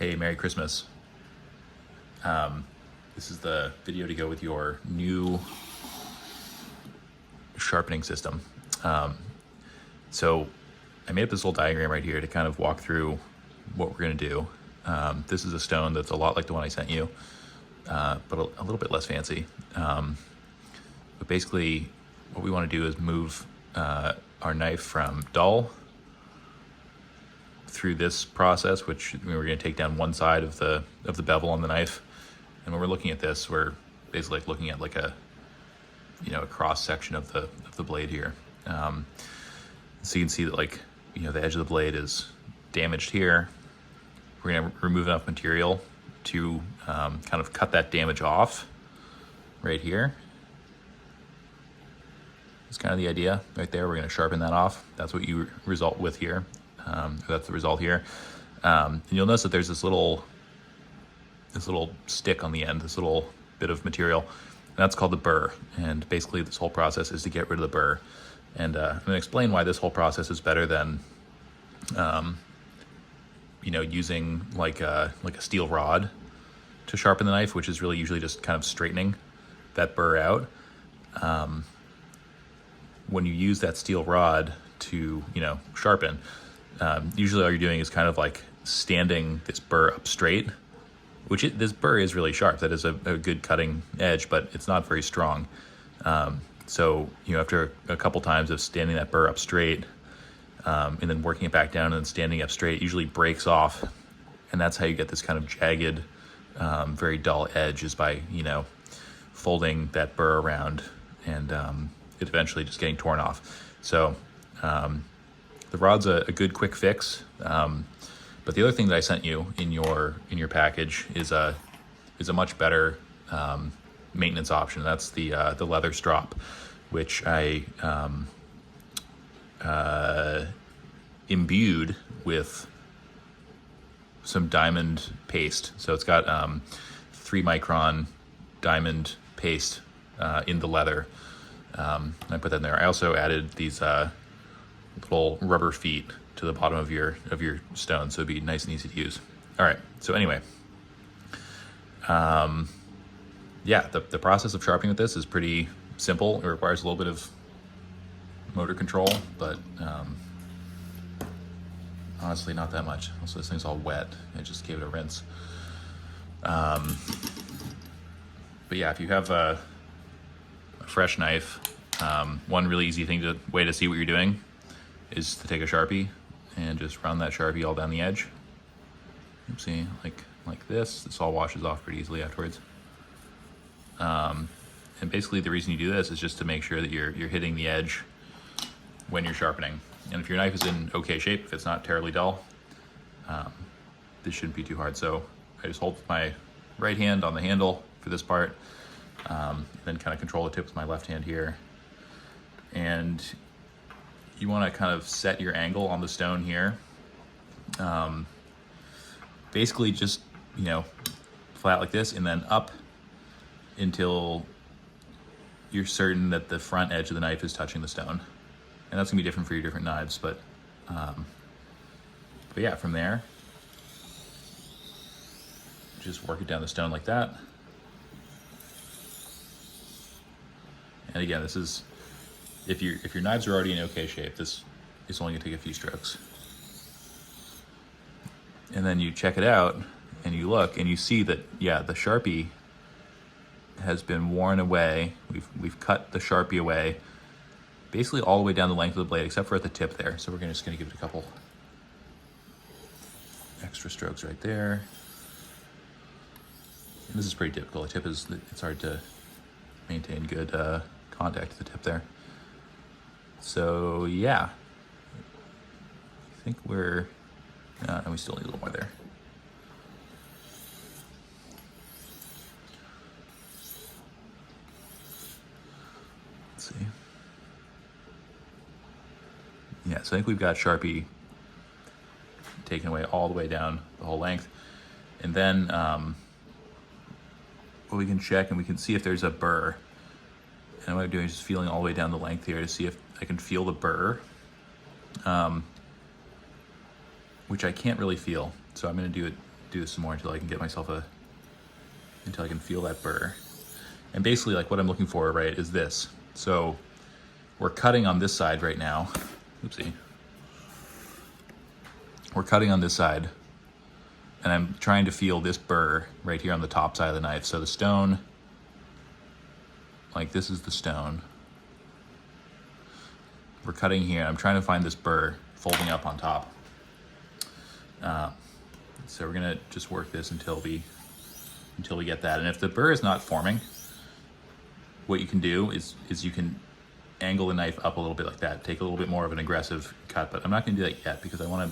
Hey, Merry Christmas. This is the video to go with your new sharpening system. So I made up this little diagram right here to kind of walk through what we're going to do. This is a stone that's a lot like the one I sent you, but a little bit less fancy. But basically what we want to do is move our knife from dull through this process, which we're going to take down one side of the bevel on the knife. And when we're looking at this, we're basically like looking at like a cross section of the blade here. So you can see that the edge of the blade is damaged here. We're going to remove enough material to kind of cut that damage off right here. That's kind of the idea right there. We're going to sharpen that off. That's what you result with here. That's the result here. And you'll notice that there's this little stick on the end, this little bit of material, and that's called the burr. And basically this whole process is to get rid of the burr. And I'm going to explain why this whole process is better than using like a steel rod to sharpen the knife, which is really usually just kind of straightening that burr out. When you use that steel rod to sharpen, usually all you're doing is kind of like standing this burr up straight, which this burr is really sharp. That is a good cutting edge, but it's not very strong. So after a couple times of standing that burr up straight, and then working it back down and then standing up straight, it usually breaks off, and that's how you get this kind of jagged, very dull edge, is by folding that burr around and it eventually just getting torn off. So the rod's a good quick fix. But the other thing that I sent you in your package is a much better maintenance option. That's the leather strop, which I imbued with some diamond paste. So it's got 3-micron diamond paste in the leather. I put that in there. I also added these little rubber feet to the bottom of your stone, so it'd be nice and easy to use. All right, so anyway, the process of sharpening with this is pretty simple. It requires a little bit of motor control, but honestly not that much. Also, this thing's all wet. I just gave it a rinse. But yeah, if you have a fresh knife, one really easy way to see what you're doing is to take a Sharpie and just run that Sharpie all down the edge. See, like this. This all washes off pretty easily afterwards. And basically the reason you do this is just to make sure that you're hitting the edge when you're sharpening. And if your knife is in okay shape, if it's not terribly dull, this shouldn't be too hard. So I just hold my right hand on the handle for this part, then kind of control the tip with my left hand here. And you want to kind of set your angle on the stone here. Basically just, flat like this, and then up until you're certain that the front edge of the knife is touching the stone. And that's gonna be different for your different knives, but yeah, from there, just work it down the stone like that. And again, this is, if your knives are already in okay shape, this is only gonna take a few strokes. And then you check it out and you look and you see that, yeah, the Sharpie has been worn away. We've cut the Sharpie away basically all the way down the length of the blade, except for at the tip there. So we're just gonna give it a couple extra strokes right there. And this is pretty typical. The tip it's hard to maintain good contact at the tip there. So yeah, I think and we still need a little more there. Let's see. Yeah, so I think we've got Sharpie taken away all the way down the whole length. And then what we can check, and we can see if there's a burr. And what I'm doing is just feeling all the way down the length here to see if I can feel the burr, which I can't really feel. So I'm gonna do it do this some more until I can get myself until I can feel that burr. And basically like what I'm looking for, right, is this. So we're cutting on this side right now. Oopsie. We're cutting on this side, and I'm trying to feel this burr right here on the top side of the knife. So the stone, like this is the stone. We're cutting here. I'm trying to find this burr folding up on top. So we're gonna just work this until we get that. And if the burr is not forming, what you can do is you can angle the knife up a little bit like that. Take a little bit more of an aggressive cut, but I'm not gonna do that yet because I wanna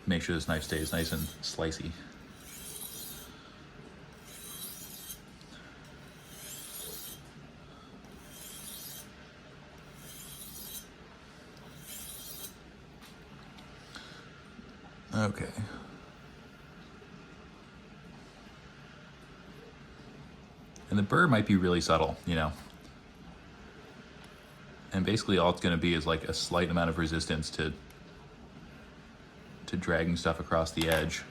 make sure this knife stays nice and slicey. Okay. And the burr might be really subtle, you know. And basically all it's gonna be is like a slight amount of resistance to dragging stuff across the edge.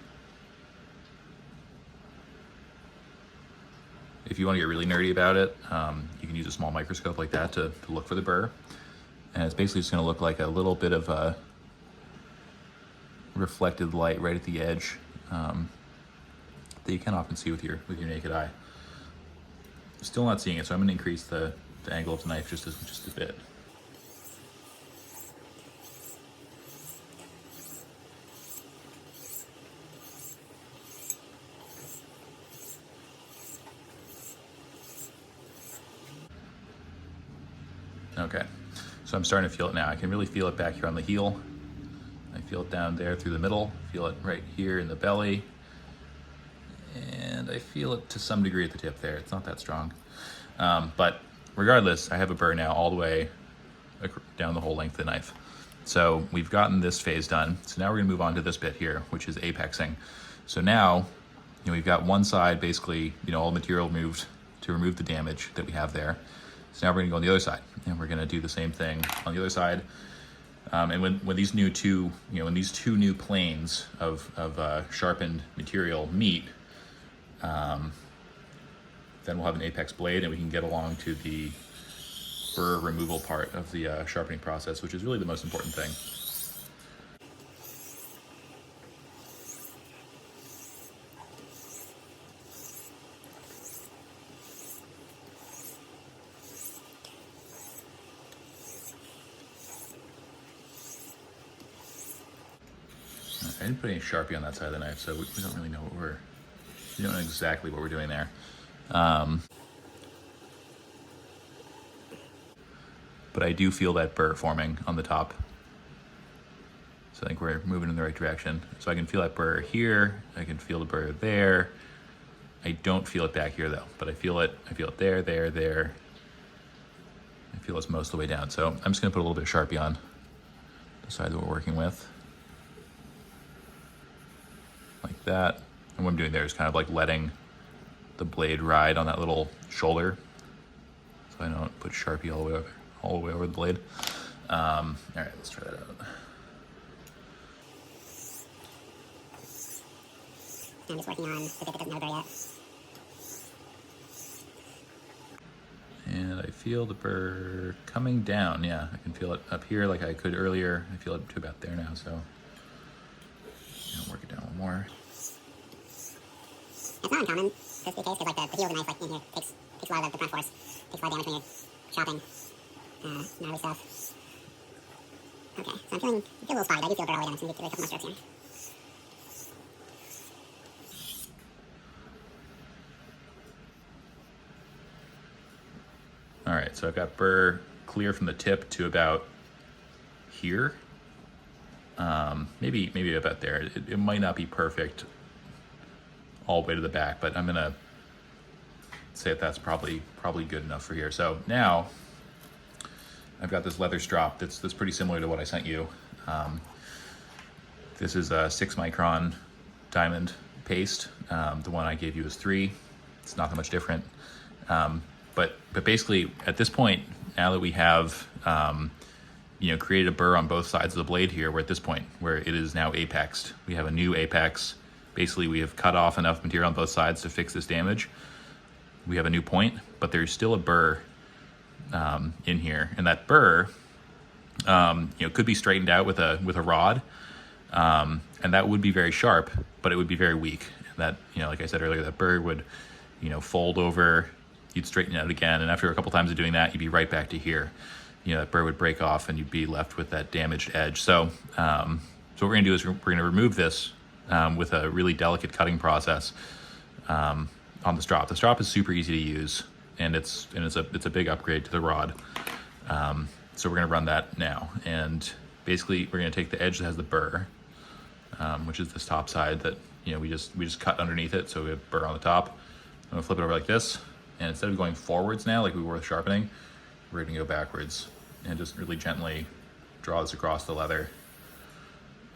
If you want to get really nerdy about it, you can use a small microscope like that to look for the burr. And it's basically just going to look like a little bit of a reflected light right at the edge that you can often see with your naked eye. Still not seeing it, so I'm going to increase the angle of the knife just a bit. Okay, so I'm starting to feel it now. I can really feel it back here on the heel. I feel it down there through the middle. Feel it right here in the belly. And I feel it to some degree at the tip there. It's not that strong. But regardless, I have a burr now all the way down the whole length of the knife. So we've gotten this phase done. So now we're gonna move on to this bit here, which is apexing. So now, you know, we've got one side basically, you know, all the material removed to remove the damage that we have there. So now we're gonna go on the other side, and we're gonna do the same thing on the other side. And when these two new planes of sharpened material meet, then we'll have an apex blade, and we can get along to the burr removal part of the sharpening process, which is really the most important thing. I didn't put any Sharpie on that side of the knife, so we don't really know we don't know exactly what we're doing there. But I do feel that burr forming on the top. So I think we're moving in the right direction. So I can feel that burr here, I can feel the burr there. I don't feel it back here though, but I feel it there, there. I feel it's most of the way down. So I'm just gonna put a little bit of Sharpie on the side that we're working with. Like that. And what I'm doing there is kind of like letting the blade ride on that little shoulder, so I don't put Sharpie all the way over the blade. All right, let's try that out. I'm just working on the bit that doesn't have a burr yet. And I feel the burr coming down. Yeah, I can feel it up here like I could earlier. I feel it to about there now, so work it down a little more. It's not uncommon for this to be the case, because like the heel of the knife, like in here, takes a lot of the brunt force, takes a lot of damage when you're chopping gnarly stuff. Okay, so I feel a little spotty, but I do feel a burr all the way down. I'm just gonna do a couple more strokes here. All right, so I've got burr clear from the tip to about here. Maybe about there. It might not be perfect all the way to the back, but I'm gonna say that's probably good enough for here. So now I've got this leather strop that's pretty similar to what I sent you. This is a 6 micron diamond paste. The one I gave you is 3. It's not that much different. But basically at this point, now that we have created a burr on both sides of the blade here, we're at this point where it is now apexed. We have a new apex basically we have cut off enough material on both sides to fix this damage. We have a new point, but there's still a burr in here, and that burr, could be straightened out with a rod, and that would be very sharp, but it would be very weak. That, like I said earlier, that burr would, fold over. You'd straighten it out again, and after a couple times of doing that, you'd be right back to here. That burr would break off, and you'd be left with that damaged edge. So, so what we're gonna do is we're gonna remove this with a really delicate cutting process on the strop. The strop is super easy to use, and it's a big upgrade to the rod. So we're gonna run that now, and basically we're gonna take the edge that has the burr, which is this top side that we just cut underneath it, so we have burr on the top. I'm gonna flip it over like this, and instead of going forwards now like we were with sharpening, we're gonna go backwards and just really gently draw this across the leather.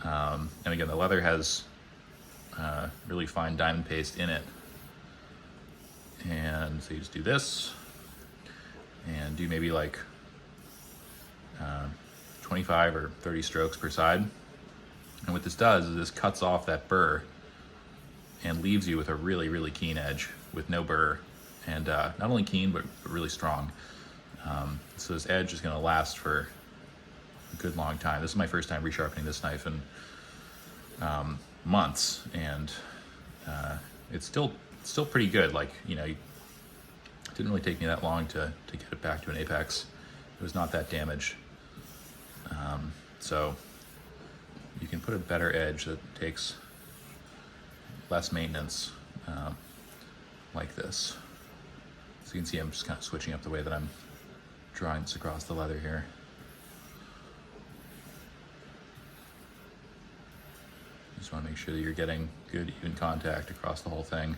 And again, the leather has really fine diamond paste in it. And so you just do this and do maybe like 25 or 30 strokes per side. And what this does is this cuts off that burr and leaves you with a really, really keen edge with no burr, and not only keen, but really strong. So this edge is gonna last for a good long time. This is my first time resharpening this knife in months, and it's still pretty good. Like, it didn't really take me that long to get it back to an apex. It was not that damaged. So you can put a better edge that takes less maintenance, like this. So you can see I'm just kind of switching up the way that I'm drawing this across the leather here. Just want to make sure that you're getting good even contact across the whole thing.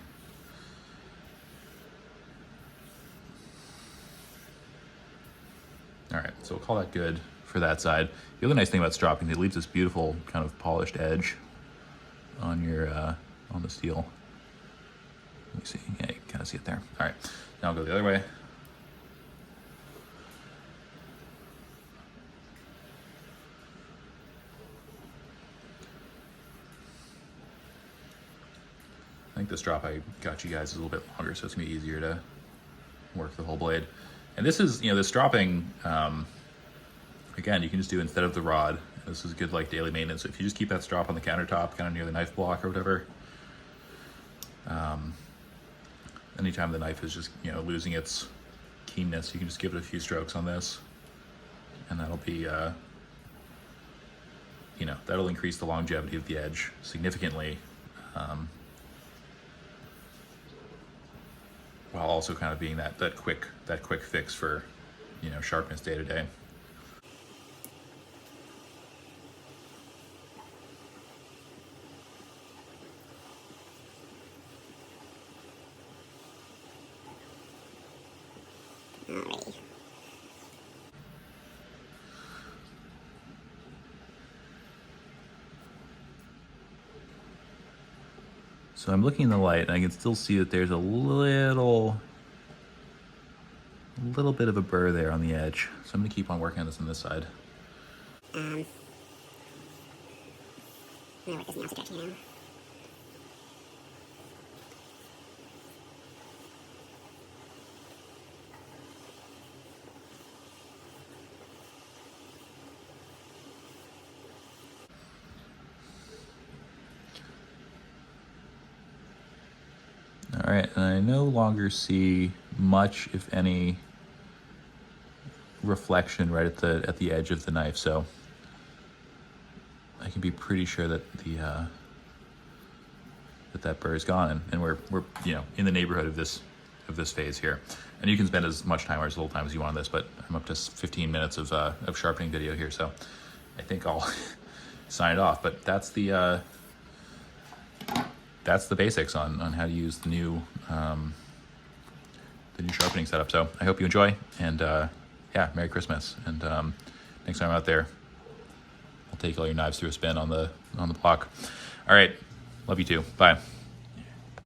All right, so we'll call that good for that side. The other nice thing about stropping, it leaves this beautiful kind of polished edge on your on the steel. Let me see, yeah, you can kind of see it there. All right, now I'll go the other way. I think this drop I got you guys is a little bit longer, so it's gonna be easier to work the whole blade. And this is, this stropping, again, you can just do instead of the rod. This is good like daily maintenance. So if you just keep that strop on the countertop, kind of near the knife block or whatever, anytime the knife is just, losing its keenness, you can just give it a few strokes on this, and that'll be, that'll increase the longevity of the edge significantly, while also kind of being that quick fix for, sharpness day to day. Alrighty. So I'm looking in the light, and I can still see that there's a little bit of a burr there on the edge. So I'm gonna keep on working on this side. I'm gonna work this in the opposite direction now. All right, and I no longer see much, if any, reflection right at the edge of the knife, so I can be pretty sure that that burr is gone, and we're in the neighborhood of this phase here. And you can spend as much time or as little time as you want on this, but I'm up to 15 minutes of sharpening video here, so I think I'll sign it off. But that's the basics on how to use the new sharpening setup. So I hope you enjoy, and yeah, Merry Christmas. And next time I'm out there, I'll take all your knives through a spin on the block. All right, love you too. Bye.